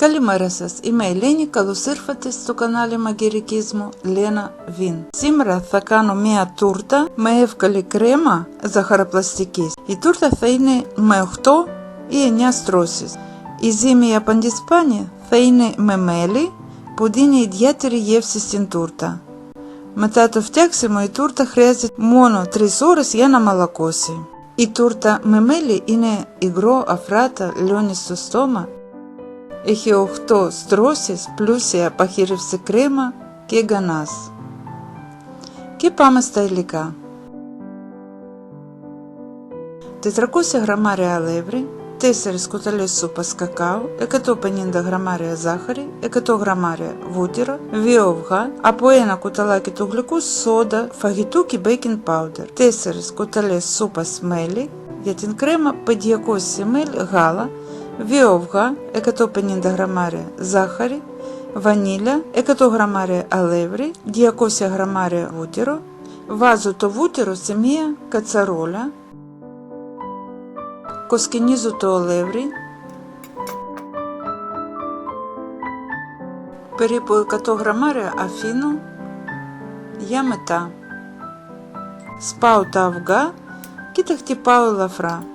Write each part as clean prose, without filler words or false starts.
Καλημέρα σας, είμαι Ελένη, καλώς ήρθατε στο κανάλι Μαγειρικής μου Λένα Βιν. Σήμερα θα κάνω μια τούρτα με εύκολη κρέμα ζαχαροπλαστικής. Η τούρτα θα είναι με 8 ή 9 στρώσεις. Η ζύμη απαντησπάνη θα είναι με μέλι που δίνει ιδιαίτερη γεύση στην τούρτα. Μετά το φτιάξιμο η τούρτα χρειάζεται μόνο 3 ώρες για να μαλακώσει. Η τούρτα με μέλι είναι υγρό, αφράτα, λιώνει στο στόμα. Έχει 8 στρώσεις, πλούσια παχύρευση κρέμα και γκανάς. Και πάμε στα υλικά. 400 γραμμάρια αλεύρι, 4 κουταλιές σούπας κακάο, 150 γραμμάρια ζάχαρη, 100 γραμμάρια βούτυρο, 2 αυγά, από 1 κουταλάκι του γλυκού σόντα, φαγητού και baking powder, 4 κουταλιές σούπας μέλι, για την κρέμα 500 ml γάλα, 2 αυγά, 150 γραμμάρια ζάχαρη, βανίλια, 100 γραμμάρια αλεύρι, 200 γραμμάρια βούτυρο. Βάζω το βούτυρο σε μία κατσαρόλα, κοσκινίζω το αλεύρι, περίπου 100 γραμμάρια αφήνω για μετά. Σπάω τα αυγά και τα χτυπάω ελαφρά.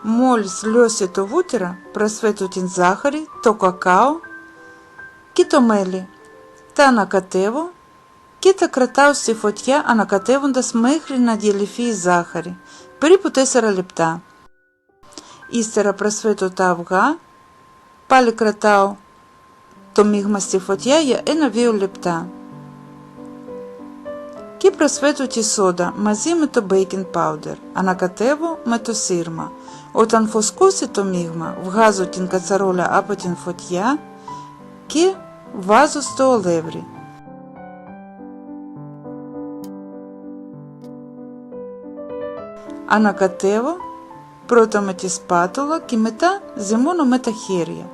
Μόλις λιώσει το βούτυρο, προσθέτω την ζάχαρη, το κακάο και το μέλι. Τα ανακατεύω και τα κρατάω στη φωτιά ανακατεύοντας μέχρι να διαλυθεί η ζάχαρη, περίπου 4 λεπτά. Ύστερα προσθέτω τα αυγά, πάλι κρατάω το μείγμα στη φωτιά για 1-2 λεπτά. Και προσθέτω τη σόντα μαζί με το baking powder, ανακατεύω με το σύρμα. Όταν φουσκώσει το μείγμα, βγάζω την κατσαρόλα από την φωτιά και βάζω στο αλεύρι. Ανακατεύω πρώτα με τη σπάτουλα και μετά ζυμώνω με τα χέρια.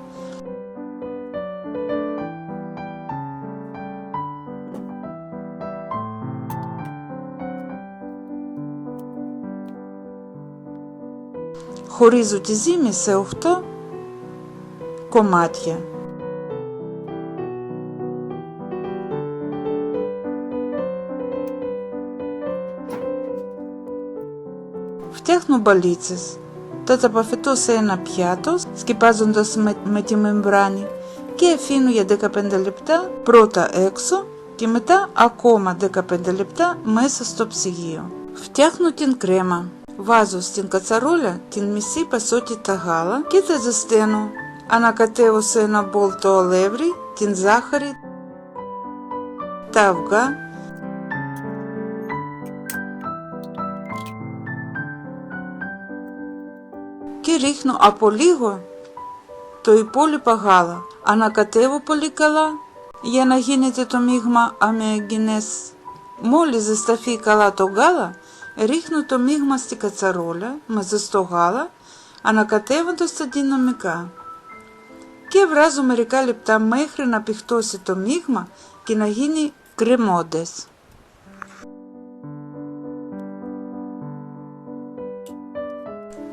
Χωρίζω τη ζύμη σε 8 κομμάτια. Φτιάχνω μπαλίτσες. Τα ταπαφετώ σε ένα πιάτο, σκεπάζοντας με τη μεμβράνη και αφήνω για 15 λεπτά πρώτα έξω και μετά ακόμα 15 λεπτά μέσα στο ψυγείο. Φτιάχνω την κρέμα. Βάζω στην κατσαρόλα την μισή ποσότητα γάλα και τα ζεσταίνω. Ανακατεύω σε ένα μπολ το αλεύρι, την ζάχαρη, τα αυγά και ρίχνω από λίγο το υπόλοιπο γάλα. Ανακατεύω πολύ καλά για να γίνεται το μείγμα ομοιογενές. Μόλις ζεσταθεί καλά το γάλα, ρίχνω το μείγμα στη κατσαρόλα με ζεστό γάλα, ανακατεύοντας τα δυναμικά και βράζω μερικά λεπτά μέχρι να πηχτώσει το μείγμα και να γίνει κρεμώδες.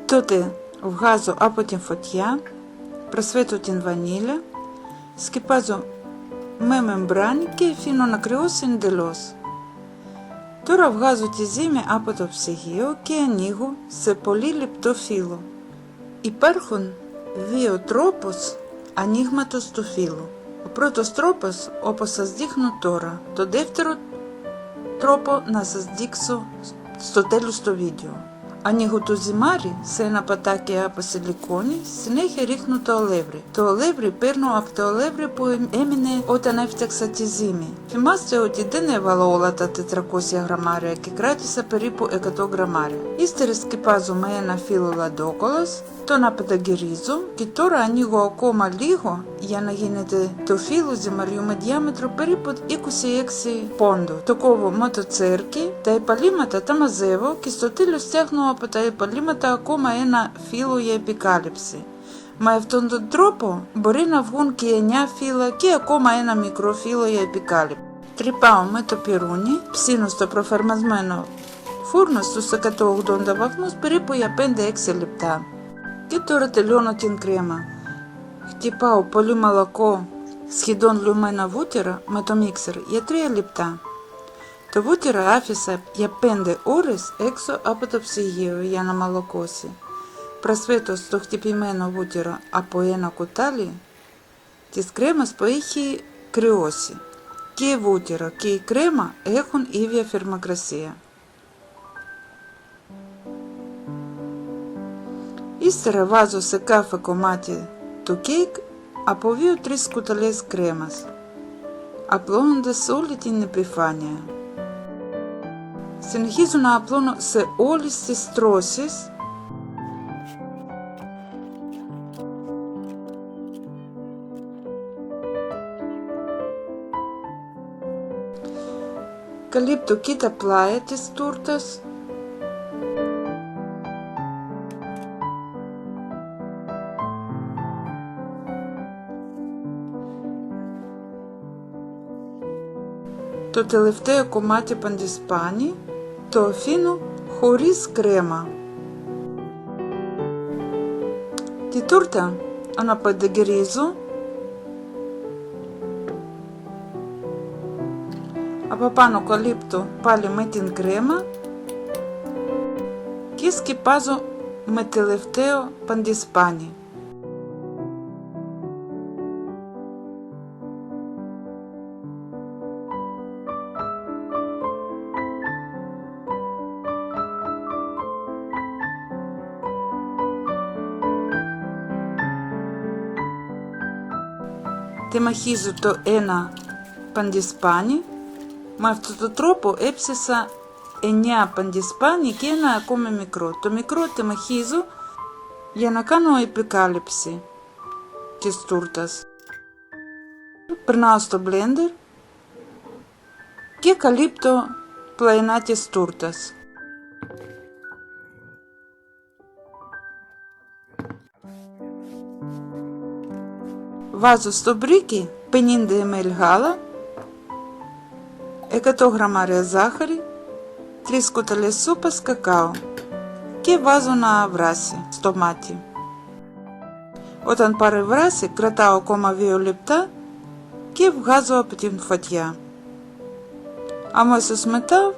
Τότε βγάζω από την φωτιά, προσθέτω την βανίλια, σκεπάζω με μεμβράνη και αφήνω να κρυώσει εντελώς. Τώρα βγάζω τη ζύμη από το ψυγείο και ανοίγω σε πολύ λεπτό φύλλο. Υπάρχουν 2 τρόπους ανοίγματος του φύλλου. Ο πρώτος τρόπος όπως σας δείχνω τώρα. Το δεύτερο τρόπο να σας δείξω στο τέλος του βίντεο. Ανοίγω το ζυμάρι σε ένα πατάκι από σιλικόνη, συνέχεια ρίχνω το αλεύρι. Το αλεύρι παίρνω από το αλεύρι που έμεινε όταν έφτιαξα τη ζύμη. Θυμάστε ότι δεν έβαλα όλα τα 400 γραμμάρια και κράτησα περίπου 100 γραμμάρια. Ύστερα σκεπάζω με ένα φύλλο λαντόκολλας, τον απενταγυρίζω και τώρα ανοίγω ακόμα λίγο για να γίνεται το φύλλο ζυμαριού με διάμετρο περίπου 26 πόντο. Το κόβω με το τσέρκι, τα υπαλλήματα τα μαζεύω και στο τέλος φτιάχνω από τα υπαλλήματα ακόμα ένα φύλλο για επικάλυψη. Με αυτόν τον τρόπο μπορεί να βγουν και 9 φύλλα και ακόμα ένα μικρό φύλλο για επικάλυψη. Τρυπάω με το πιρούνι, ψήνω στο προφαρμασμένο Φούρνο στους 180 βαθμούς περίπου για 5-6 λεπτά. Και τώρα τελειώνω την κρέμα. Χτυπάω πολύ μαλακό, σχεδόν λιωμένα βούτυρα με το μίξερ για 3 λεπτά. Το βούτυρο άφησα για 5 ώρες έξω από το ψυγείο για να μαλακώσει. Προσθέτω στο χτυπημένο βούτυρο από ένα κουτάλι της κρέμας που έχει κρυώσει. Και η βούτυρο και η κρέμα έχουν ίδια θερμοκρασία. Ύστερα βάζω σε κάθε κομμάτι του κέικ από 2-3 κουταλιές κρέμας, απλώνοντας όλη την επιφάνεια. Συνεχίζω να απλώνω σε όλες τις στρώσεις καλύπτω και τα πλάια της τούρτας. Το τελευταίο κομμάτι παντισπάνι το αφήνω χωρίς κρέμα. Τη τούρτα αναπαντεγυρίζω. Από πάνω καλύπτω πάλι με την κρέμα και σκεπάζω με τελευταίο παντισπάνι. Τεμαχίζω το ένα παντισπάνι. Με αυτόν τον τρόπο έψασα 9 παντισπάνι και ένα ακόμα μικρό. Το μικρό τεμαχίζω για να κάνω επικάλυψη της τούρτας. Περνάω στο μπλέντερ και καλύπτω πλαϊνά της τούρτας. Βάζω στο μπρίκι 50 ml γάλα, 100 γραμμάρια ζάχαρη, 3 κουταλιές σούπας κακάο και βάζω να βράσει στο μάτι. Όταν πάρει βράσει κρατάω ακόμα 2 λεπτά και βγάζω από την φωτιά. Αμέσως μετά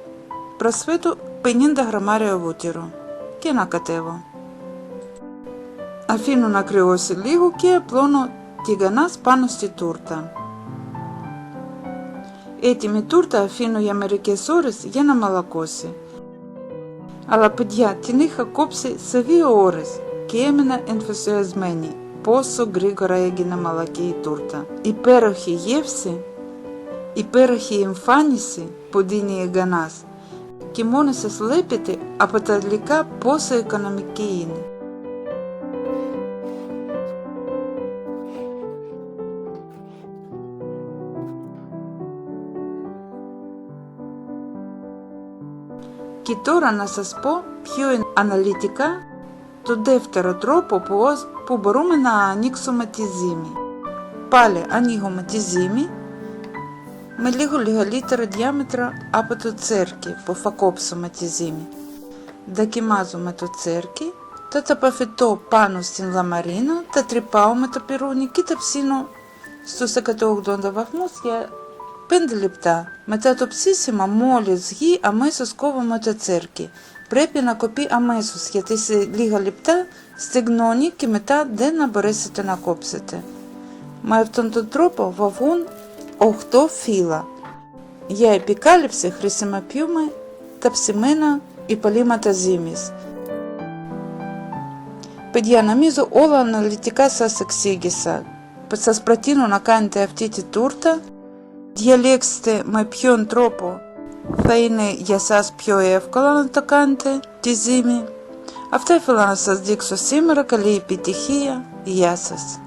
προσθέτω 50 γραμμάρια βούτυρο και ανακατεύω. Αφήνω να κρυώσει λίγο και απλώνω τη γανάς πάνω στη τούρτα. Έτοιμη τούρτα αφήνω για μερικές ώρες για να μαλακώσει. Αλλά παιδιά, την είχα κόψει σε 2 ώρες και έμεινα ενθουσιασμένη πόσο γρήγορα έγινε μαλακή η τούρτα. Υπέροχη γεύση, υπέροχη εμφάνιση που δίνει η γανάς και μόνο σας βλέπετε από τα υλικά πόσο οικονομική είναι. Και τώρα να σας πω πιο αναλυτικά το δεύτερο τρόπο που μπορούμε να ανοίξουμε τη ζύμη. Πάλι ανοίγουμε τη ζύμη με λίγο μεγαλύτερο διάμετρο από το τσέρκι που θα κόψουμε τη ζύμη. Δοκιμάζουμε το τσέρκι, τα ταπαφετώ πάνω στην λαμαρίνα, τα τρυπάω με το πυρούνι και τα ψήνω στους 180 βαθμούς για 5 λεπτά. Μετά το ψήσιμο μόλις βγει αμέσως κόβουμε το τσέρκι. Πρέπει να κοπεί αμέσως γιατί σε λίγα λεπτά στεγνώνει και μετά δεν θα μπορέσετε να κόψετε. Με αυτόν τον τρόπο θα βγουν 8 φύλλα. Για επικάλυψη χρησιμοποιούμε τα ψημένα υπολείμματα ζύμης. Παιδιά, νομίζω όλα αναλυτικά σας εξήγησα. Σας προτείνω να κάνετε αυτή τη τούρτα. Διαλέξτε με ποιον τρόπο θα είναι για σας πιο εύκολο να το κάνετε τη ζύμη. Αυτά ήθελα να σας δείξω σήμερα. Καλή επιτυχία. Γεια σας.